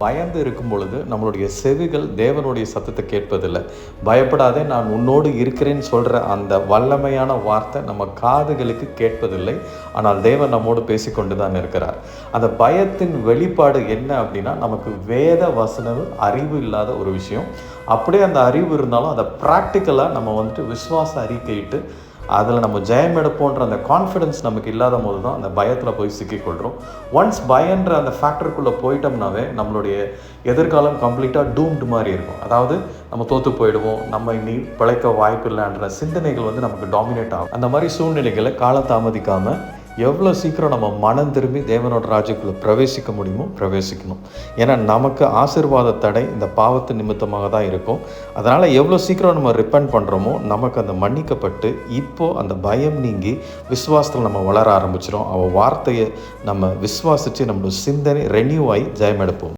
பயந்து இருக்கும் பொழுது நம்மளுடைய செவிகள் தேவனுடைய சத்தத்தை கேட்பதில்லை. பயப்படாதே, நான் உன்னோடு இருக்கிறேன்னு சொல்கிற அந்த வல்லமையான வார்த்தை நம்ம காதுகளுக்கு கேட்பதில்லை. ஆனால் தேவன் நம்மோடு பேசிக்கொண்டு தான் இருக்கிறார். அந்த பயத்தின் வெளிப்பாடு என்ன அப்படின்னா, நமக்கு வேத வசனம் அறிவு இல்லாத ஒரு விஷயம். அப்படியே அந்த அறிவு இருந்தாலும் அதை ப்ராக்டிக்கலாக நம்ம விசுவாச அறிக்கையிட்டு அதில் நம்ம ஜெயம் எடுப்போன்ற அந்த கான்ஃபிடென்ஸ் நமக்கு இல்லாத போது தான் அந்த பயத்தில் போய் சிக்கிக்கொள்கிறோம். ஒன்ஸ் பயன்ற அந்த ஃபேக்டருக்குள்ளே போயிட்டோம்னாவே நம்மளுடைய எதிர்காலம் கம்ப்ளீட்டாக டூம்டு மாதிரி இருக்கும். அதாவது நம்ம தோற்று போயிடுவோம், நம்ம இனி பிழைக்க வாய்ப்பு இல்லைன்ற சிந்தனைகள் நமக்கு டாமினேட் ஆகும். அந்த மாதிரி சூழ்நிலைகளை காலம் தாமதிக்காமல் எவ்வளோ சீக்கிரம் நம்ம மனம் திரும்பி தேவனோட ராஜ்யக்குள்ளே பிரவேசிக்க முடியுமோ பிரவேசிக்கணும். ஏன்னா நமக்கு ஆசீர்வாத தடை இந்த பாவத்து நிமித்தமாக தான் இருக்கும். அதனால் எவ்வளோ சீக்கிரம் நம்ம ரிப்பெண்ட் பண்ணுறோமோ நமக்கு அந்த மன்னிக்கப்பட்டு இப்போது அந்த பயம் நீங்கி விசுவாசத்தில் நம்ம வளர ஆரம்பிச்சிடும். அவள் வார்த்தையை நம்ம விசுவாசித்து நம்மளோட சிந்தனை ரெனியூ ஆகி ஜெயம் எடுப்போம்.